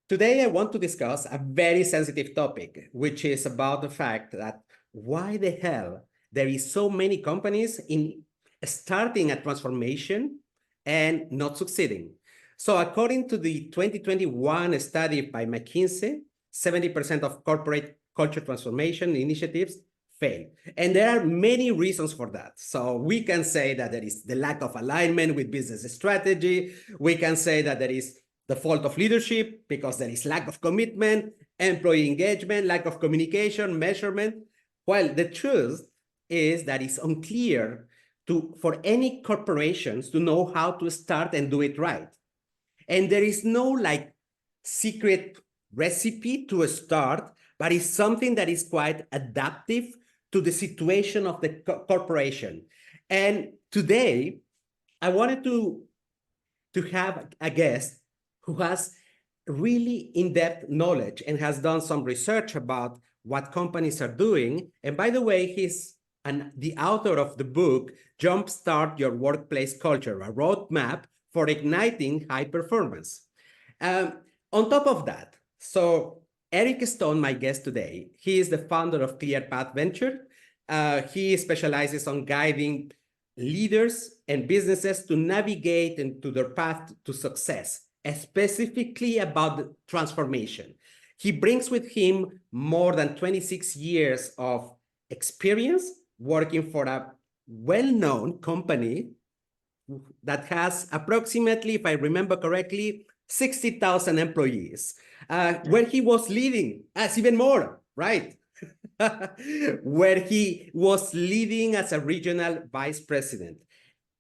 Today, I want to discuss a very sensitive topic, which is about the fact that why the hell there is so many companies in starting a transformation and not succeeding. So according to the 2021 study by McKinsey, 70% of corporate culture transformation initiatives fail. And there are many reasons for that. So we can say that there is the lack of alignment with business strategy. We can say that there is the fault of leadership because there is lack of commitment, employee engagement, lack of communication, measurement. Well, the truth is that it's unclear for any corporations to know how to start and do it right. And there is no like secret recipe to start, but it's something that is quite adaptive to the situation of the corporation. And today, I wanted to have a guest who has really in-depth knowledge and has done some research about what companies are doing. And by the way, he's the author of the book, Jumpstart Your Workplace Culture, a roadmap for igniting high performance. On top of that, so Eric Stone, my guest today, he is the founder of ClearPath Venture. He specializes on guiding leaders and businesses to navigate into their path to success, specifically about the transformation. He brings with him more than 26 years of experience working for a well-known company that has approximately, if I remember correctly, 60,000 employees, where he was leading, even more, right? Where he was leading as a regional vice president.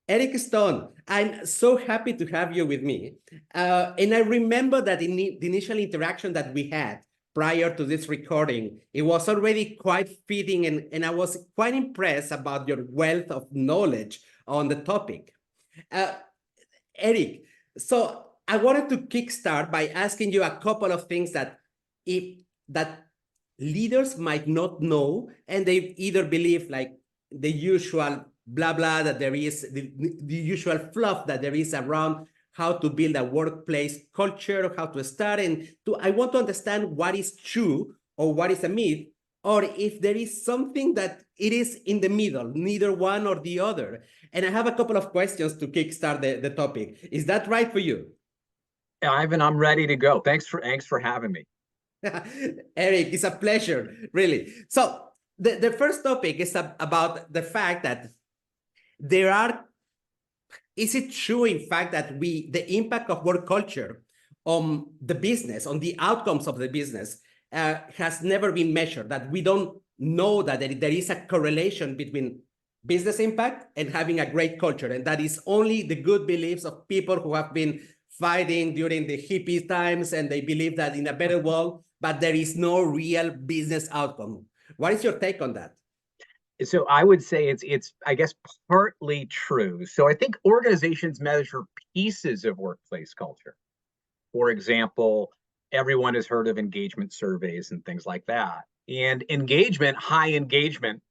Eric Stone, I'm so happy to have you with me. And I remember that in the initial interaction that we had prior to this recording, it was already quite fitting, and I was quite impressed about your wealth of knowledge on the topic. Eric, so I wanted to kickstart by asking you a couple of things that leaders might not know, and they either believe like the usual blah blah that there is, the usual fluff that there is around how to build a workplace culture, how to start, and I want to understand what is true or what is a myth, or if there is something that it is in the middle, neither one or the other. And I have a couple of questions to kickstart the topic. Is that right for you? Ivan, I'm ready to go. Thanks for having me. Eric, it's a pleasure, really. So the first topic is about the fact that is it true, in fact, that the impact of work culture on the business, on the outcomes of the business, has never been measured, that we don't know that there is a correlation between business impact and having a great culture, and that is only the good beliefs of people who have been fighting during the hippie times, and they believe that in a better world, but there is no real business outcome. What is your take on that? So I would say it's I guess partly true. So I think organizations measure pieces of workplace culture. For example, everyone has heard of engagement surveys and things like that. And engagement, high engagement,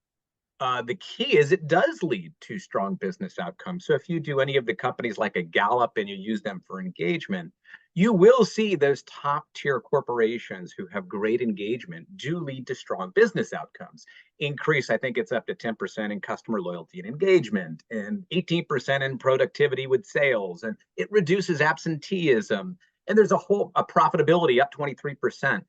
the key is it does lead to strong business outcomes. So if you do any of the companies like a Gallup and you use them for engagement, you will see those top tier corporations who have great engagement do lead to strong business outcomes. Increase, I think it's up to 10% in customer loyalty and engagement, and 18% in productivity with sales, and it reduces absenteeism. And there's a profitability up 23%.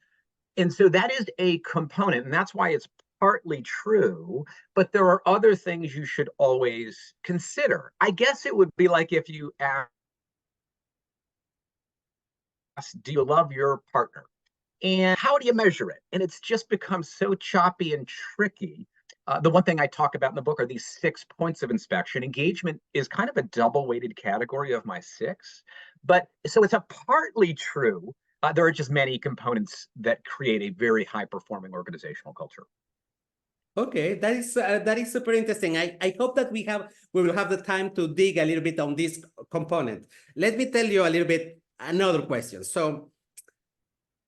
And so that is a component, and that's why it's partly true, but there are other things you should always consider. I guess it would be like if you ask, do you love your partner? And how do you measure it? And it's just become so choppy and tricky. The one thing I talk about in the book are these 6 points of inspection. Engagement is kind of a double weighted category of my 6. But so it's a partly true. There are just many components that create a very high performing organizational culture. Okay, that is super interesting. I hope that we will have the time to dig a little bit on this component. Let me tell you a little bit another question. So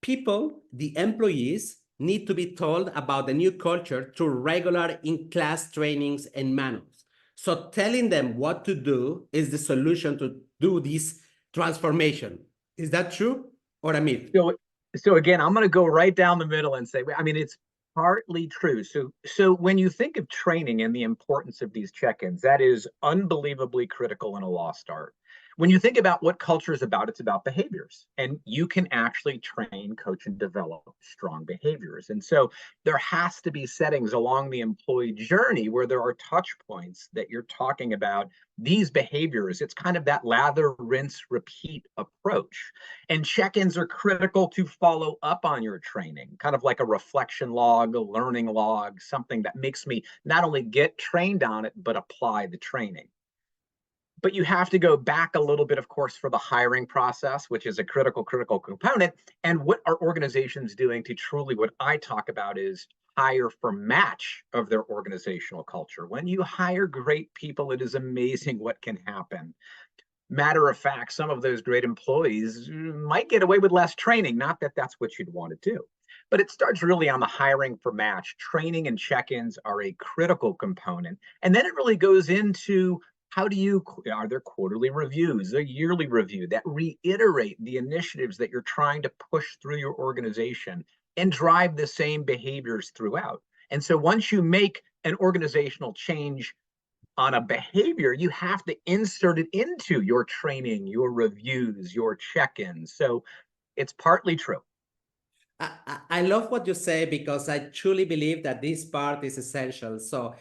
people, the employees, need to be told about the new culture through regular in-class trainings and manuals. So telling them what to do is the solution to do this transformation. Is that true or a myth? So So again, I'm going to go right down the middle and say, I mean, it's partly true. So when you think of training and the importance of these check-ins, that is unbelievably critical and a lost art. When you think about what culture is about, it's about behaviors, and you can actually train, coach, and develop strong behaviors. And so there has to be settings along the employee journey where there are touch points that you're talking about these behaviors. It's kind of that lather, rinse, repeat approach. And check-ins are critical to follow up on your training, kind of like a reflection log, a learning log, something that makes me not only get trained on it, but apply the training. But you have to go back a little bit, of course, for the hiring process, which is a critical component. And what are organizations doing to truly, what I talk about is hire for match of their organizational culture. When you hire great people, it is amazing what can happen. Matter of fact, some of those great employees might get away with less training. Not that that's what you'd want to do, but it starts really on the hiring for match. Training and check-ins are a critical component. And then it really goes into are there quarterly reviews, a yearly review that reiterate the initiatives that you're trying to push through your organization and drive the same behaviors throughout. And so once you make an organizational change on a behavior, you have to insert it into your training, your reviews, your check-ins. So it's partly true. I love what you say because I truly believe that this part is essential. So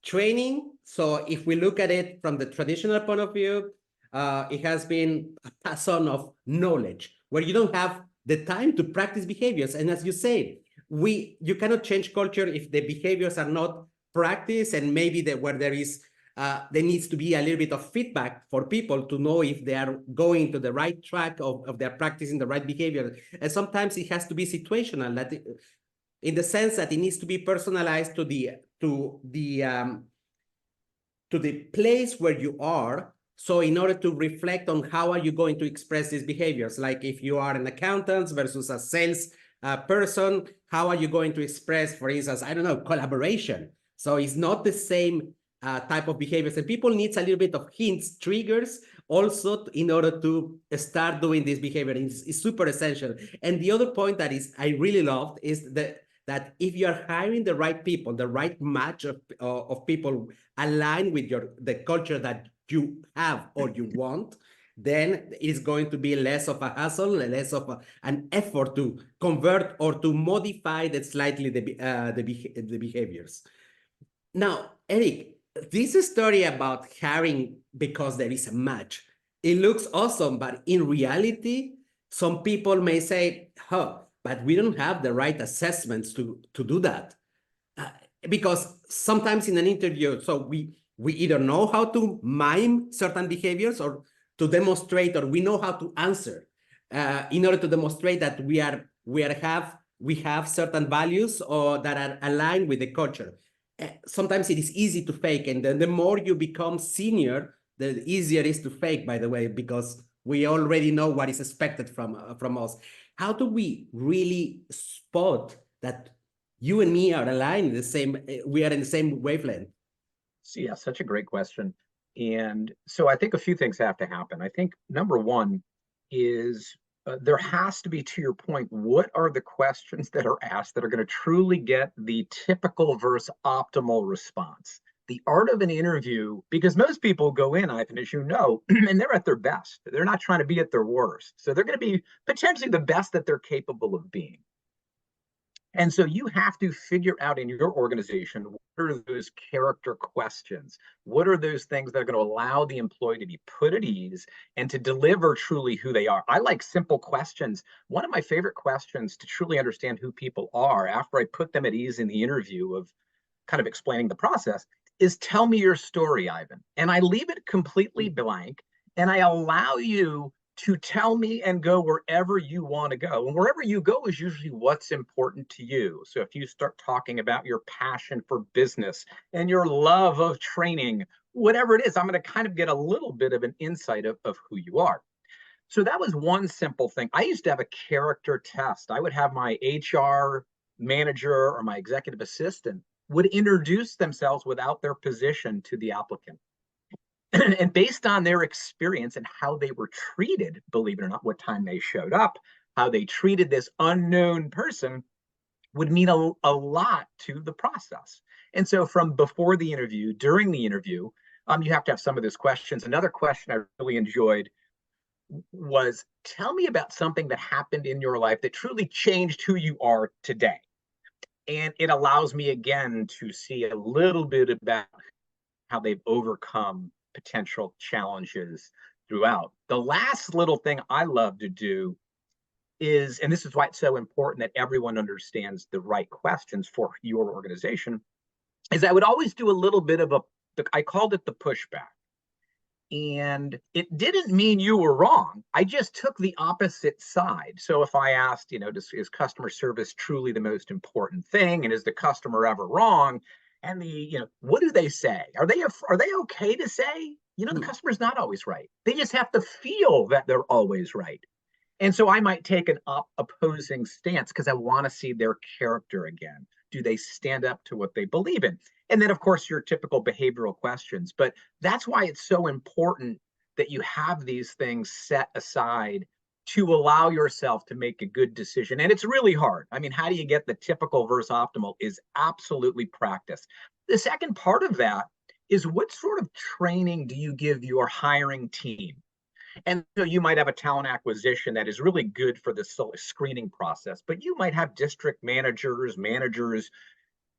training, so if we look at it from the traditional point of view, it has been a pass on of knowledge where you don't have the time to practice behaviors. And as you said, you cannot change culture if the behaviors are not practiced, and maybe where there needs to be a little bit of feedback for people to know if they are going to the right track of their practicing the right behavior. And sometimes it has to be situational, in the sense that it needs to be personalized to the place where you are. So in order to reflect on how are you going to express these behaviors, like if you are an accountant versus a sales person, how are you going to express, for instance, I don't know, collaboration? So it's not the same type of behaviors, and people need a little bit of hints, triggers, also in order to start doing this behavior. It's super essential. And the other point that I really loved is that if you are hiring the right people, the right match of people aligned with the culture that you have or you want, then it's going to be less of a hassle, less of an effort to convert or to modify slightly the behaviors. Now, Eric, this story about hiring because there is a match, it looks awesome, but in reality, some people may say, "Huh, but we don't have the right assessments to do that." Because sometimes in an interview, so we either know how to mime certain behaviors or to demonstrate, or we know how to answer in order to demonstrate that we have certain values or that are aligned with the culture. Sometimes it is easy to fake, and then the more you become senior, the easier it is to fake, by the way, because we already know what is expected from us. How do we really spot that you and me are aligned in the same, we are in the same wavelength? So yeah, such a great question. And so I think a few things have to happen. I think number one is there has to be, to your point, what are the questions that are asked that are going to truly get the typical versus optimal response? The art of an interview, because most people go in, Ivan, as you know, and they're at their best. They're not trying to be at their worst. So they're going to be potentially the best that they're capable of being. And so you have to figure out in your organization, what are those character questions? What are those things that are going to allow the employee to be put at ease and to deliver truly who they are? I like simple questions. One of my favorite questions to truly understand who people are after I put them at ease in the interview of kind of explaining the process is, tell me your story, Ivan. And I leave it completely blank, and I allow you to tell me and go wherever you want to go. And wherever you go is usually what's important to you. So if you start talking about your passion for business and your love of training, whatever it is, I'm going to kind of get a little bit of an insight of who you are. So that was one simple thing. I used to have a character test. I would have my HR manager or my executive assistant would introduce themselves without their position to the applicant. And based on their experience and how they were treated, believe it or not, what time they showed up, how they treated this unknown person would mean a lot to the process. And so from before the interview, during the interview, you have to have some of those questions. Another question I really enjoyed was, tell me about something that happened in your life that truly changed who you are today. And it allows me again to see a little bit about how they've overcome potential challenges throughout. The last little thing I love to do is, and this is why it's so important that everyone understands the right questions for your organization, is I would always do a little bit of I called it the pushback. And it didn't mean you were wrong. I just took the opposite side. So if I asked, is customer service truly the most important thing? And is the customer ever wrong? And what do they say? Are they okay to say, the customer's not always right? They just have to feel that they're always right. And so I might take an opposing stance because I want to see their character again. Do they stand up to what they believe in? And then, of course, your typical behavioral questions. But that's why it's so important that you have these things set aside to allow yourself to make a good decision. And it's really hard. I mean, how do you get the typical versus optimal is absolutely practice. The second part of that is, what sort of training do you give your hiring team? And so you might have a talent acquisition that is really good for the screening process, but you might have district managers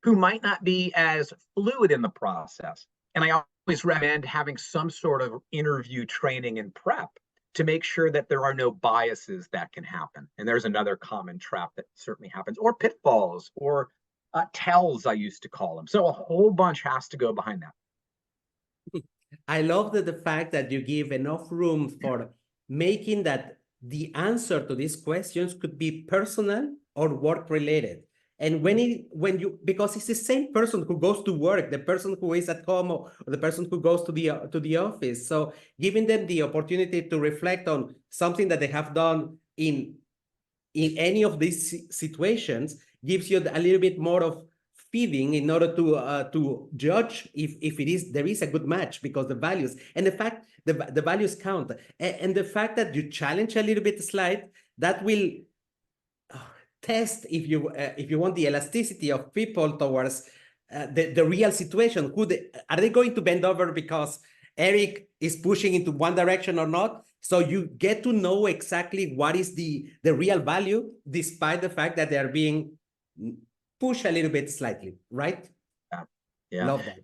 who might not be as fluid in the process. And I always recommend having some sort of interview training and prep to make sure that there are no biases that can happen. And there's another common trap that certainly happens, or pitfalls, or tells, I used to call them. So a whole bunch has to go behind that. I love the fact that you give enough room for making that the answer to these questions could be personal or work related. And because it's the same person who goes to work, the person who is at home, or the person who goes to the office. So giving them the opportunity to reflect on something that they have done in any of these situations gives you a little bit more of feeding in order to judge if there is a good match, because the values and the values count, and the fact that you challenge a little bit slide that will test, if you want, the elasticity of people towards the real situation. Are they going to bend over because Eric is pushing into one direction or not? So you get to know exactly what is the real value, despite the fact that they are being pushed a little bit slightly, right? Yeah. Love that.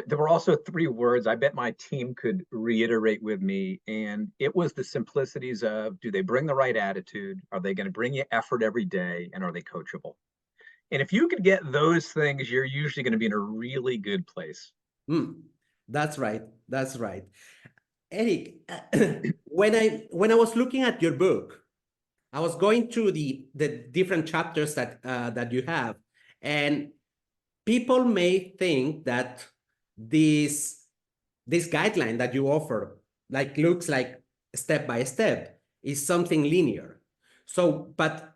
There were also 3 words I bet my team could reiterate with me. And it was the simplicities of, do they bring the right attitude? Are they going to bring you effort every day? And are they coachable? And if you could get those things, you're usually going to be in a really good place. That's right. That's right. Eric, when I was looking at your book, I was going through the different chapters that you have, and people may think that this guideline that you offer looks like step by step, is something linear. So, but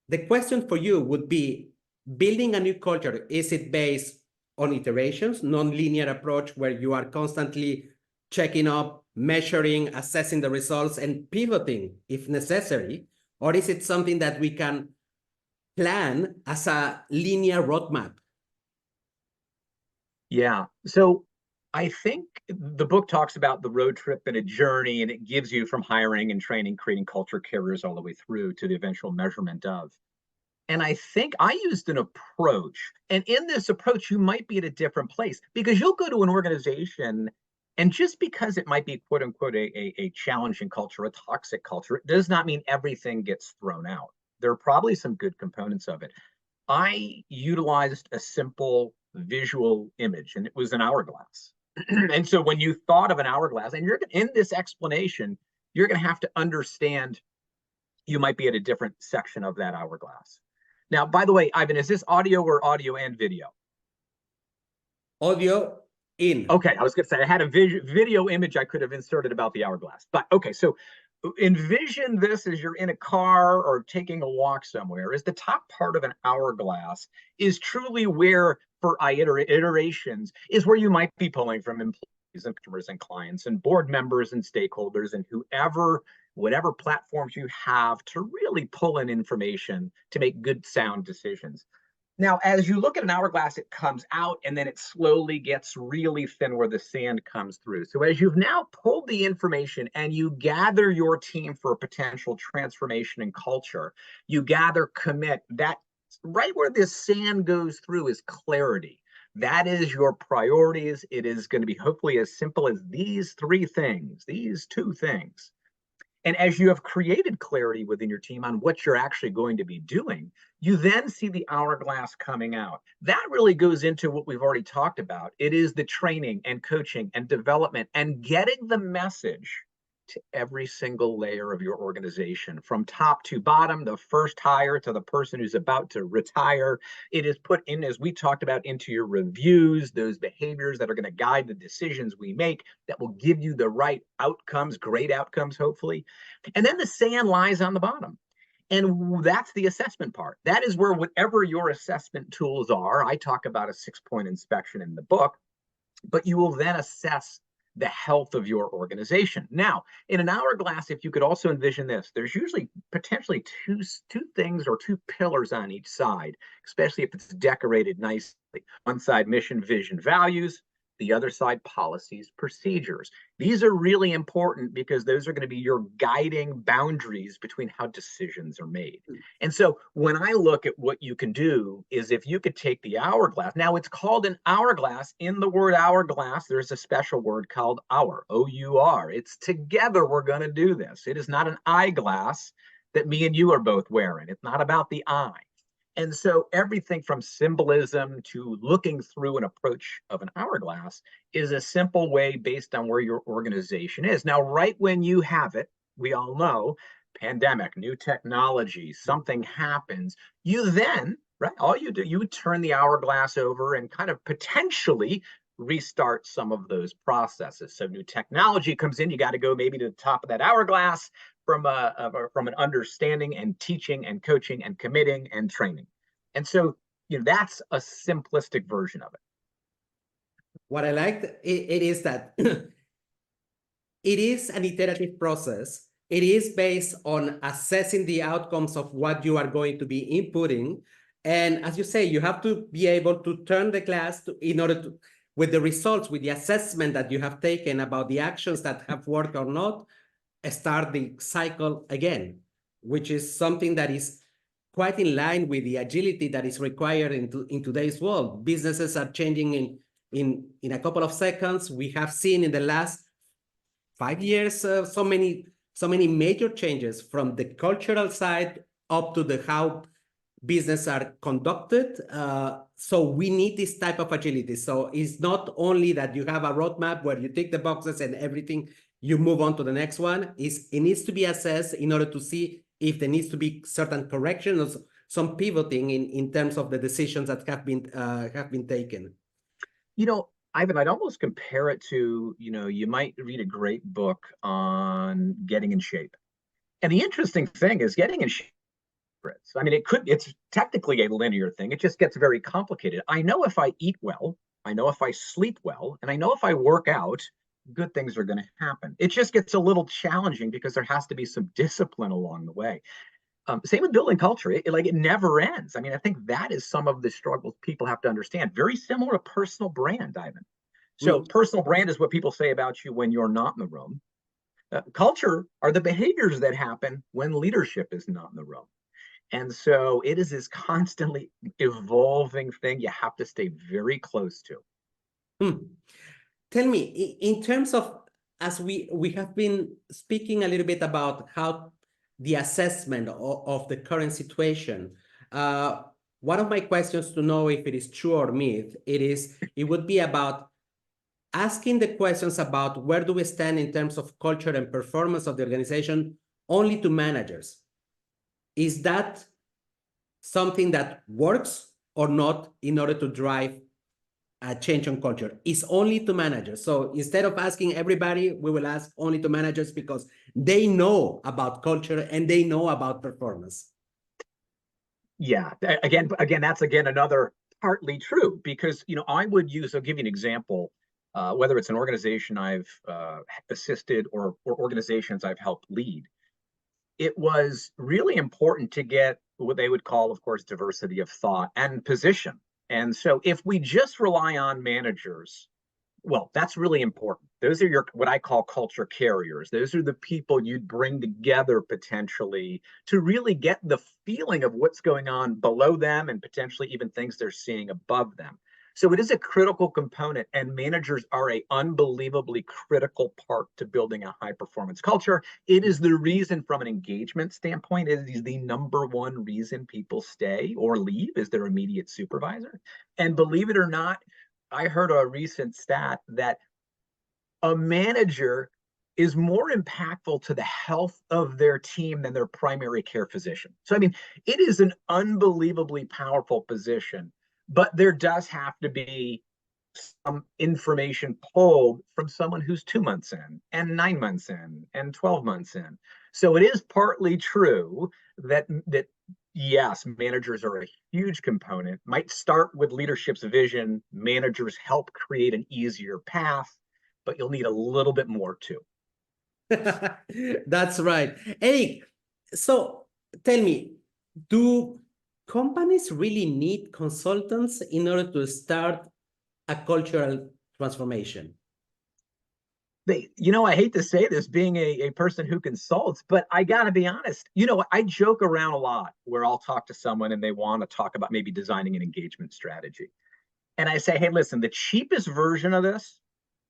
the question for you would be, building a new culture, is it based on iterations, non-linear approach where you are constantly checking up, measuring, assessing the results, and pivoting if necessary? Or is it something that we can plan as a linear roadmap? Yeah. So I think the book talks about the road trip and a journey, and it gives you from hiring and training, creating culture carriers all the way through to the eventual measurement of. And I think I used an approach. And in this approach, you might be at a different place, because you'll go to an organization, and just because it might be, quote unquote, a challenging culture, a toxic culture, it does not mean everything gets thrown out. There are probably some good components of it. I utilized a simple visual image, and it was an hourglass. And so when you thought of an hourglass, and you're in this explanation, you're going to have to understand you might be at a different section of that hourglass. Now, by the way, Ivan, is this audio or audio and video? Audio in. Okay, I was going to say I had a video image I could have inserted about the hourglass. But okay, so envision this as you're in a car or taking a walk somewhere. Is the top part of an hourglass is truly where, for iterations, is where you might be pulling from employees and customers and clients and board members and stakeholders and whoever whatever platforms you have to really pull in information to make good, sound decisions. Now, as you look at an hourglass, it comes out and then it slowly gets really thin where the sand comes through. So, as you've now pulled the information and you gather your team for a potential transformation in culture, you gather, commit, that right where this sand goes through is clarity. That is your priorities. It is going to be hopefully as simple as these three things, these two things. And as you have created clarity within your team on what you're actually going to be doing, you then see the hourglass coming out. That really goes into what we've already talked about. It is the training and coaching and development and getting the message to every single layer of your organization, from top to bottom, the first hire to the person who's about to retire. It is put in, as we talked about, into your reviews, those behaviors that are going to guide the decisions we make that will give you the right outcomes, great outcomes, hopefully. And then the sand lies on the bottom. And that's the assessment part. That is where whatever your assessment tools are, I talk about a 6-point inspection in the book, but you will then assess the health of your organization. Now, in an hourglass, if you could also envision this, there's usually potentially two things or two pillars on each side, especially if it's decorated nicely. One side, mission, vision, values. The other side, policies, procedures. These are really important because those are going to be your guiding boundaries between how decisions are made. And so when I look at what you can do is, if you could take the hourglass, now it's called an hourglass. In the word hourglass, there's a special word called hour, O-U-R. It's together we're going to do this. It is not an eyeglass that me and you are both wearing. It's not about the eye. And so everything from symbolism to looking through an approach of an hourglass is a simple way based on where your organization is. Now, right when you have it, we all know, pandemic, new technology, something happens, you then, right, all you do, you turn the hourglass over and kind of potentially restart some of those processes. So new technology comes in, you got to go maybe to the top of that hourglass from an understanding and teaching and coaching and committing and training. And so, that's a simplistic version of it. What I liked it is that it is an iterative process. It is based on assessing the outcomes of what you are going to be inputting. And as you say, you have to be able to turn the glass in order to, with the results, with the assessment that you have taken about the actions that have worked or not, start the cycle again, which is something that is quite in line with the agility that is required in today's world. Businesses are changing in a couple of seconds. We have seen in the last 5 years so many major changes, from the cultural side up to the how business are conducted. So we need this type of agility. So it's not only that you have a roadmap where you tick the boxes and everything, you move on to the next one. It needs to be assessed in order to see if there needs to be certain corrections, some pivoting in terms of the decisions that have been taken. Ivan, I'd almost compare it to, you might read a great book on getting in shape. And the interesting thing is, getting in shape, I mean, it's technically a linear thing. It just gets very complicated. I know if I eat well, I know if I sleep well, and I know if I work out, good things are going to happen. It just gets a little challenging because there has to be some discipline along the way. Same with building culture. It never ends. I mean, I think that is some of the struggles people have to understand. Very similar to personal brand, Ivan. So personal brand is what people say about you when you're not in the room. Culture are the behaviors that happen when leadership is not in the room. And so it is this constantly evolving thing you have to stay very close to. Tell me, in terms of, as we have been speaking a little bit about how the assessment of the current situation, one of my questions to know if it is true or myth, it would be about asking the questions about where do we stand in terms of culture and performance of the organization only to managers. Is that something that works or not in order to drive a change on culture? Is only to managers. So instead of asking everybody, we will ask only to managers because they know about culture and they know about performance. Yeah, again, that's another partly true, because I'll give you an example. Whether it's an organization I've assisted or organizations I've helped lead, it was really important to get what they would call, of course, diversity of thought and position. And so if we just rely on managers, well, that's really important. Those are your what I call culture carriers. Those are the people you'd bring together potentially to really get the feeling of what's going on below them and potentially even things they're seeing above them. So it is a critical component, and managers are a unbelievably critical part to building a high performance culture. It is the reason, from an engagement standpoint, it is the number one reason people stay or leave is their immediate supervisor. And believe it or not, I heard a recent stat that a manager is more impactful to the health of their team than their primary care physician. So, I mean, it is an unbelievably powerful position, but there does have to be some information pulled from someone who's 2 months in, and 9 months in, and 12 months in. So it is partly true that yes, managers are a huge component. Might start with leadership's vision. Managers help create an easier path, but you'll need a little bit more too. That's right. Eric, so tell me, do companies really need consultants in order to start a cultural transformation? I hate to say this being a person who consults, but I got to be honest. I joke around a lot where I'll talk to someone and they want to talk about maybe designing an engagement strategy. And I say, hey, listen, the cheapest version of this,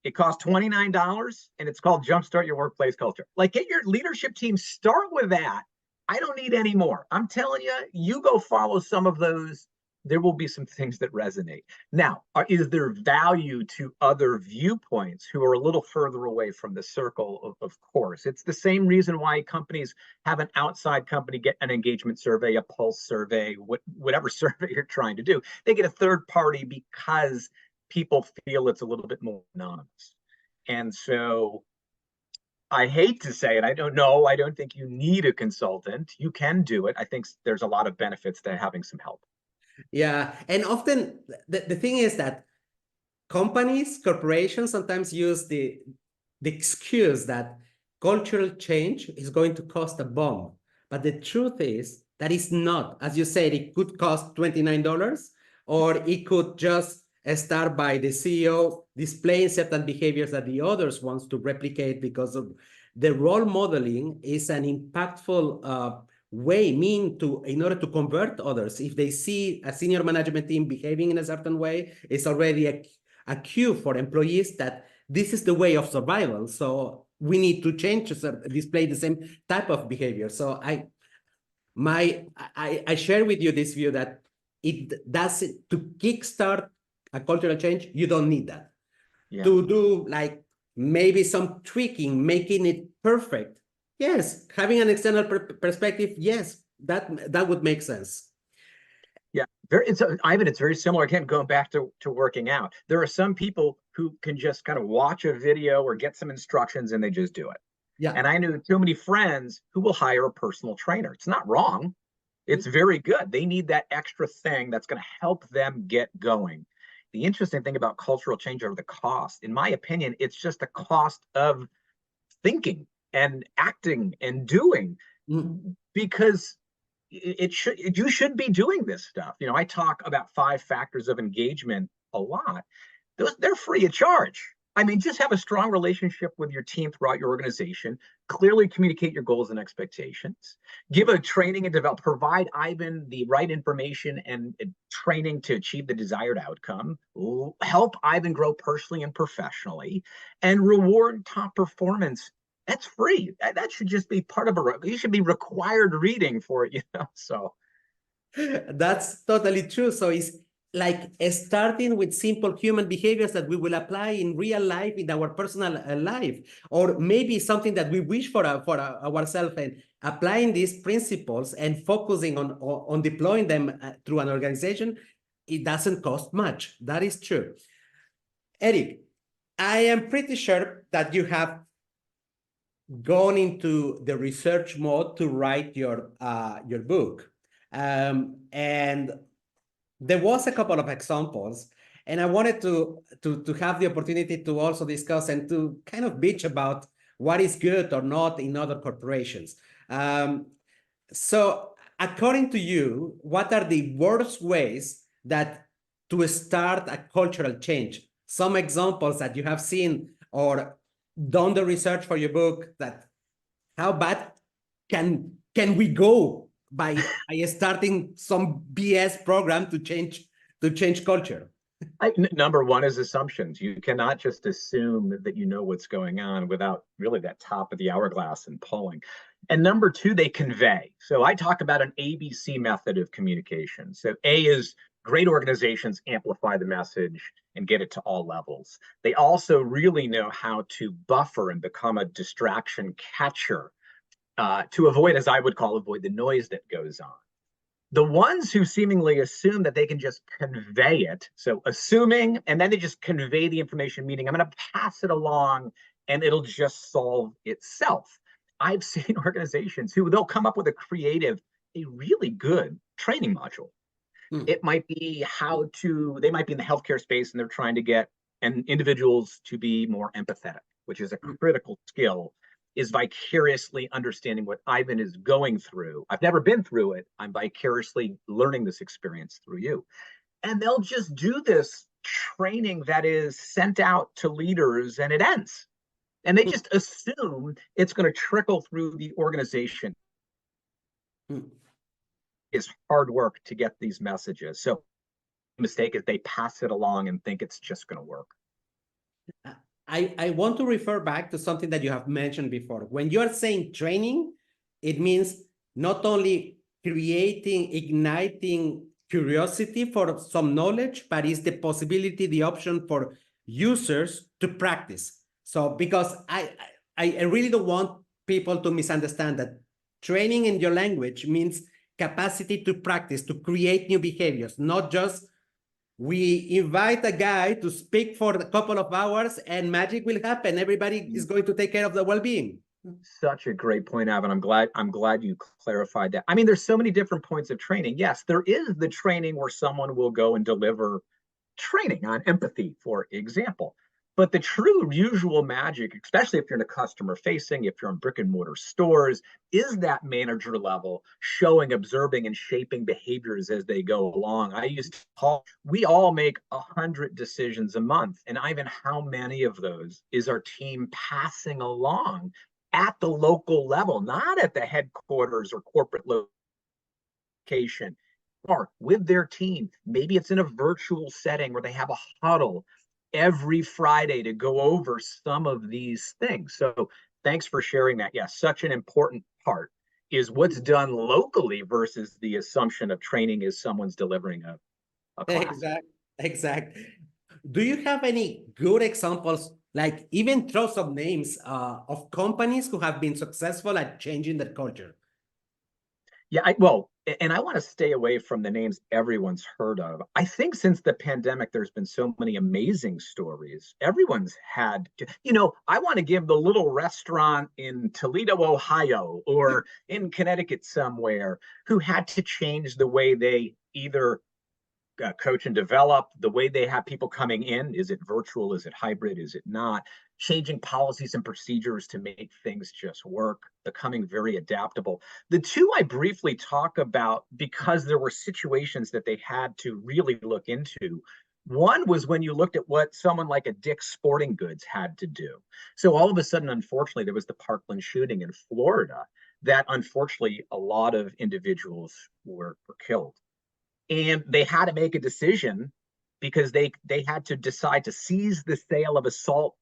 it costs $29 and it's called Jumpstart Your Workplace Culture. Like, get your leadership team, start with that. I don't need any more. I'm telling you, you go follow some of those. There will be some things that resonate. Now, is there value to other viewpoints who are a little further away from the circle? Of course. It's the same reason why companies have an outside company get an engagement survey, a pulse survey, whatever survey you're trying to do. They get a third party because people feel it's a little bit more anonymous. And so I hate to say it, I don't think you need a consultant. You can do it. I think there's a lot of benefits to having some help. Yeah, and often the thing is that corporations sometimes use the excuse that cultural change is going to cost a bomb. But the truth is that it's not. As you said, it could cost $29, or it could just start by the CEO displaying certain behaviors that the others wants to replicate, because of the role modeling is an impactful way in order to convert others. If they see a senior management team behaving in a certain way, it's already a cue for employees that this is the way of survival. So we need to change to display the same type of behavior. So I share with you this view that to kickstart a cultural change, you don't need that. Yeah. To do like maybe some tweaking, making it perfect. Yes, having an external perspective, yes, that would make sense. Yeah, Ivan, it's very similar. Again, going back to working out, there are some people who can just kind of watch a video or get some instructions and they just do it. Yeah. And I knew too many friends who will hire a personal trainer. It's not wrong. It's very good. They need that extra thing that's going to help them get going. The interesting thing about cultural change are the cost. In my opinion, it's just the cost of thinking and acting and doing, because you should be doing this stuff. I talk about 5 factors of engagement a lot. They're free of charge. I mean, just have a strong relationship with your team throughout your organization, clearly communicate your goals and expectations, give a training and provide Ivan the right information and training to achieve the desired outcome, help Ivan grow personally and professionally, and reward top performance. That's free. That should just be part of you should be required reading for it, so. That's totally true. So it's like starting with simple human behaviors that we will apply in real life, in our personal life, or maybe something that we wish for ourselves, and applying these principles and focusing on deploying them through an organization. It doesn't cost much. That is true. Eric, I am pretty sure that you have gone into the research mode to write your book. And there was a couple of examples, and I wanted to have the opportunity to also discuss and to kind of bitch about what is good or not in other corporations. Um, so according to you, what are the worst ways that to start a cultural change? Some examples that you have seen or done the research for your book, that how bad can we go by starting some BS program to change culture? Number one is assumptions. You cannot just assume that you know what's going on without really that top of the hourglass and pulling. And number two, they convey. So I talk about an ABC method of communication. So A is great organizations amplify the message and get it to all levels. They also really know how to buffer and become a distraction catcher to avoid, as I would call, avoid the noise that goes on. The ones who seemingly assume that they can just convey it, so assuming, and then they just convey the information, meaning I'm going to pass it along and it'll just solve itself. I've seen organizations who they'll come up with a really good training module. It might be they might be in the healthcare space and they're trying to get individuals to be more empathetic, which is a critical skill, is vicariously understanding what Ivan is going through. I've never been through it. I'm vicariously learning this experience through you. And they'll just do this training that is sent out to leaders and it ends. And they just assume it's going to trickle through the organization. It's hard work to get these messages. So the mistake is they pass it along and think it's just going to work. I want to refer back to something that you have mentioned before. When you are saying training, it means not only igniting curiosity for some knowledge, but it's the possibility, the option for users to practice. So because I really don't want people to misunderstand that training in your language means capacity to practice, to create new behaviors, not just we invite a guy to speak for a couple of hours and magic will happen. Everybody is going to take care of the well-being. Such a great point, Evan. I'm glad you clarified that. I mean, there's so many different points of training. Yes, there is the training where someone will go and deliver training on empathy, for example. But the true usual magic, especially if you're in a customer facing, if you're in brick and mortar stores, is that manager level showing, observing, and shaping behaviors as they go along. I used to call, we all make 100 decisions a month. And Ivan, how many of those is our team passing along at the local level, not at the headquarters or corporate location, or with their team? Maybe it's in a virtual setting where they have a huddle every Friday to go over some of these things. So thanks for sharing that. Yes, such an important part is what's done locally versus the assumption of training is someone's delivering a class. Exact. Do you have any good examples, like even throw some names of companies who have been successful at changing that culture? Yeah, and I want to stay away from the names everyone's heard of. I think since the pandemic, there's been so many amazing stories. Everyone's had, I want to give the little restaurant in Toledo, Ohio, or in Connecticut somewhere, who had to change the way they either coach and develop, the way they have people coming in. Is it virtual? Is it hybrid? Is it not? Changing policies and procedures to make things just work, becoming very adaptable. The two I briefly talk about because there were situations that they had to really look into. One was when you looked at what someone like a Dick's Sporting Goods had to do. So all of a sudden, unfortunately, there was the Parkland shooting in Florida that unfortunately a lot of individuals were killed. And they had to make a decision because they had to decide to seize the sale of assault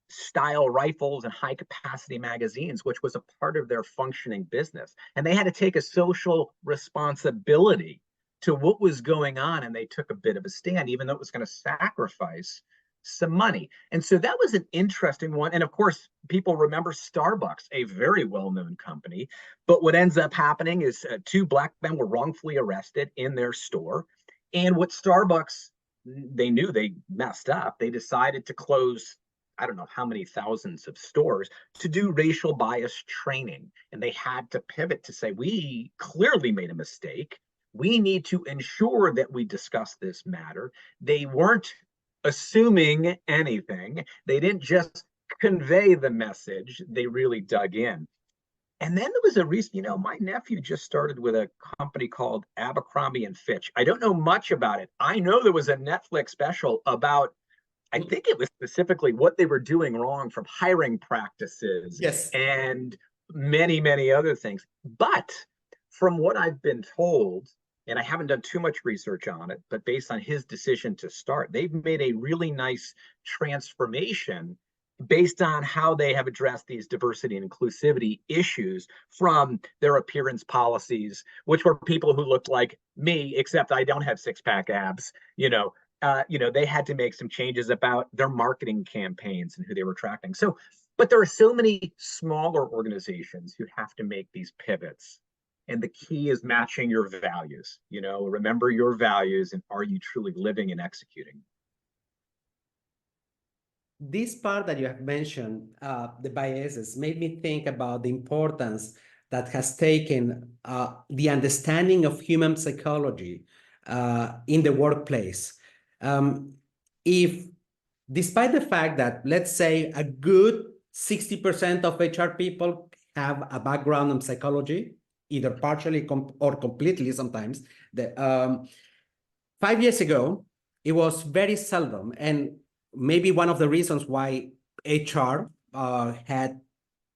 style rifles and high capacity magazines, which was a part of their functioning business. And they had to take a social responsibility to what was going on. And they took a bit of a stand, even though it was going to sacrifice some money. And so that was an interesting one. And of course, people remember Starbucks, a very well-known company. But what ends up happening is two black men were wrongfully arrested in their store. And what Starbucks, they knew they messed up. They decided to close, I don't know how many thousands of stores, to do racial bias training. And they had to pivot to say, we clearly made a mistake. We need to ensure that we discuss this matter. They weren't assuming anything. They didn't just convey the message. They really dug in. And then there was a recent, my nephew just started with a company called Abercrombie and Fitch. I don't know much about it. I know there was a Netflix special about, I think it was specifically what they were doing wrong from hiring practices Yes. and many, many other things. But from what I've been told, and I haven't done too much research on it, but based on his decision to start, they've made a really nice transformation based on how they have addressed these diversity and inclusivity issues from their appearance policies, which were people who looked like me, except I don't have six-pack abs, they had to make some changes about their marketing campaigns and who they were attracting. So, but there are so many smaller organizations who have to make these pivots. And the key is matching your values. Remember your values and are you truly living and executing? This part that you have mentioned, the biases, made me think about the importance that has taken the understanding of human psychology in the workplace. Um, if, despite the fact that, let's say, a good 60% of HR people have a background in psychology, either partially or completely sometimes, 5 years ago, it was very seldom, and maybe one of the reasons why HR had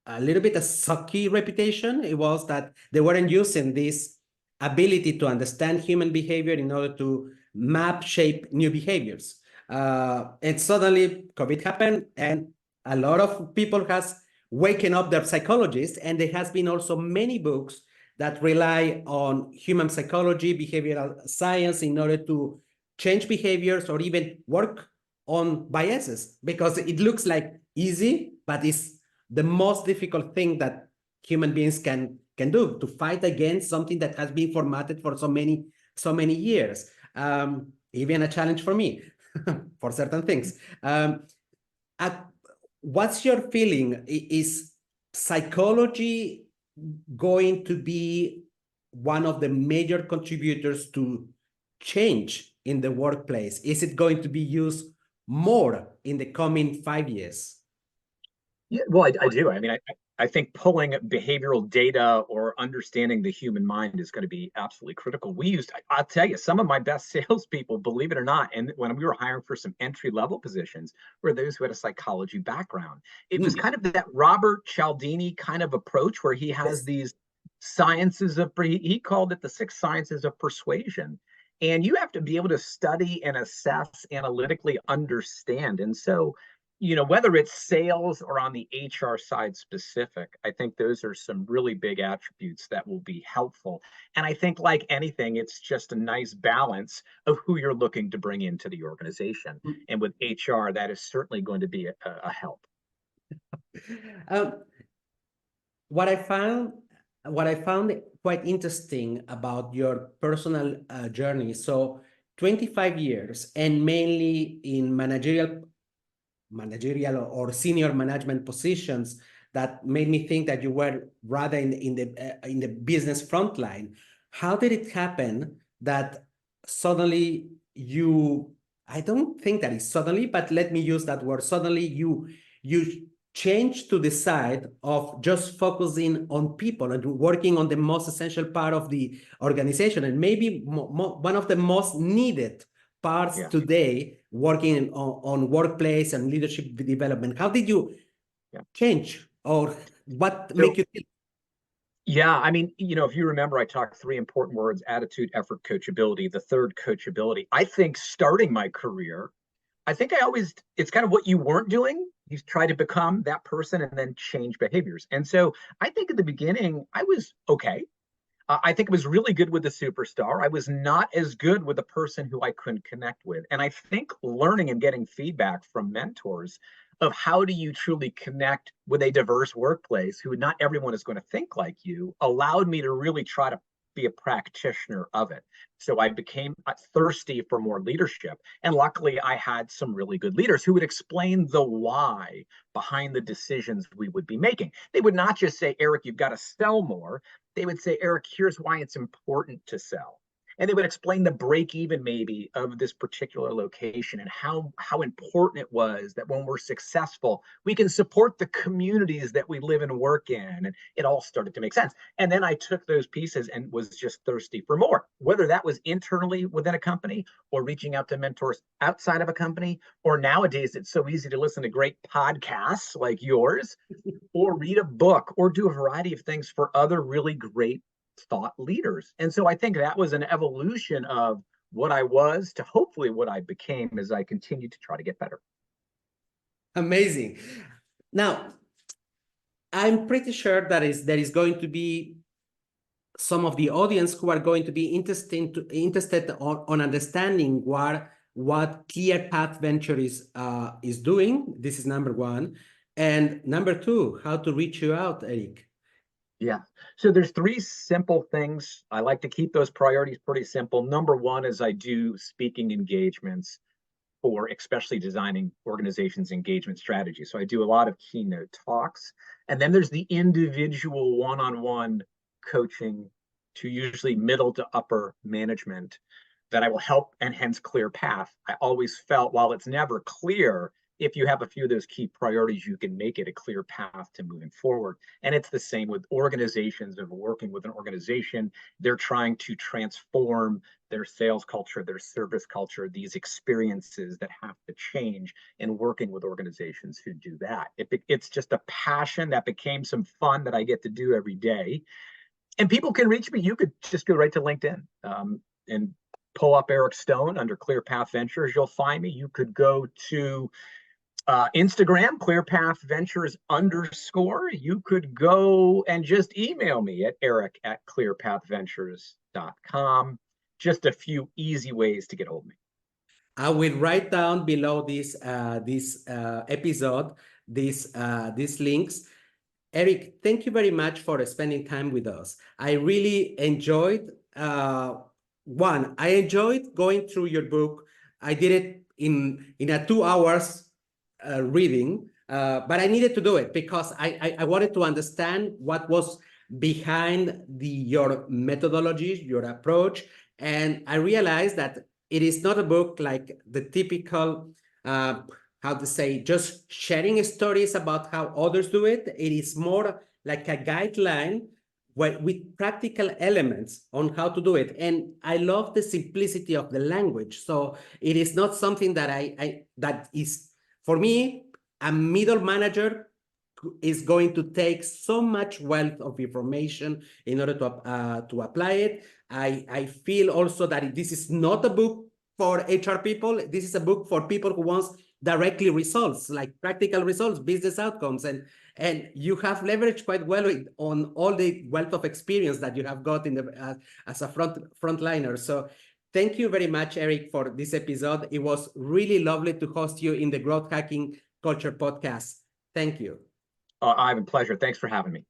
a little bit of sucky reputation, it was that they weren't using this ability to understand human behavior in order to map, shape new behaviors. And suddenly COVID happened, and a lot of people has waken up their psychologists, and there has been also many books that rely on human psychology, behavioral science in order to change behaviors or even work on biases, because it looks like easy, but it's the most difficult thing that human beings can do, to fight against something that has been formatted for so many years. Even a challenge for me for certain things. Uh, what's your feeling? Is psychology going to be one of the major contributors to change in the workplace? Is it going to be used more in the coming 5 years? Yeah, well, I do. I mean, I think pulling behavioral data or understanding the human mind is going to be absolutely critical. I'll tell you, some of my best salespeople, believe it or not, and when we were hiring for some entry level positions, were those who had a psychology background. It was Mm, kind of that Robert Cialdini kind of approach where he has yes. these sciences of, he called it the six sciences of persuasion. And you have to be able to study and assess, analytically understand. And so, whether it's sales or on the HR side specific, I think those are some really big attributes that will be helpful. And I think, like anything, it's just a nice balance of who you're looking to bring into the organization. And with HR, that is certainly going to be a help. Um, what I found what I found quite interesting about your personal journey. So 25 years and mainly in managerial or senior management positions, that made me think that you were rather in the business front line. How did it happen that suddenly you, I don't think that is suddenly, but let me use that word, suddenly you change to the side of just focusing on people and working on the most essential part of the organization, and maybe one of the most needed parts Yeah. today, working on workplace and leadership development? How did you Yeah. change, or what make So, you think? yeah, I mean, if you remember, I talked three important words: attitude, effort, coachability. The third, coachability. I think starting my career, I think it's kind of what you weren't doing. You try to become that person and then change behaviors. And so I think at the beginning, I was okay. I think I was really good with the superstar. I was not as good with the person who I couldn't connect with. And I think learning and getting feedback from mentors of how do you truly connect with a diverse workplace who not everyone is going to think like you allowed me to really try to be a practitioner of it. So I became thirsty for more leadership. And luckily, I had some really good leaders who would explain the why behind the decisions we would be making. They would not just say, Eric, you've got to sell more. They would say, Eric, here's why it's important to sell. And they would explain the break even maybe of this particular location and how important it was that when we're successful, we can support the communities that we live and work in. And it all started to make sense. And then I took those pieces and was just thirsty for more, whether that was internally within a company or reaching out to mentors outside of a company, or nowadays it's so easy to listen to great podcasts like yours, or read a book, or do a variety of things for other really great thought leaders. And so I think that was an evolution of what I was to hopefully what I became as I continued to try to get better. Amazing. Now, I'm pretty sure that there is going to be some of the audience who are going to be interested on understanding what Clear Path Venture is doing. This is number one. And number two, how to reach you out, Eric. Yeah. So there's three simple things. I like to keep those priorities pretty simple. Number one is I do speaking engagements for especially designing organizations' engagement strategy. So I do a lot of keynote talks. And then there's the individual one-on-one coaching to usually middle to upper management that I will help, and hence Clear Path. I always felt, while it's never clear, if you have a few of those key priorities, you can make it a clear path to moving forward. And it's the same with organizations. Of working with an organization, they're trying to transform their sales culture, their service culture, these experiences that have to change, and working with organizations who do that. It's just a passion that became some fun that I get to do every day. And people can reach me. You could just go right to LinkedIn and pull up Eric Stone under Clear Path Ventures. You'll find me. You could go to Instagram, ClearPathVentures_. You could go and just email me at eric@clearpathventures.com. Just a few easy ways to get hold of me. I will write down below this episode these links. Eric, thank you very much for spending time with us. I really enjoyed I enjoyed going through your book. I did it in a 2 hours reading, but I needed to do it because I wanted to understand what was behind your methodology, your approach. And I realized that it is not a book like the typical, how to say, just sharing stories about how others do it. It is more like a guideline with practical elements on how to do it. And I love the simplicity of the language. So it is not something that that is, for me, a middle manager is going to take so much wealth of information in order to apply it. I feel also that this is not a book for HR people. This is a book for people who want directly results, like practical results, business outcomes. And you have leveraged quite well on all the wealth of experience that you have got in the as a frontliner. So thank you very much, Eric, for this episode. It was really lovely to host you in the Growth Hacking Culture podcast. Thank you. I have a pleasure. Thanks for having me.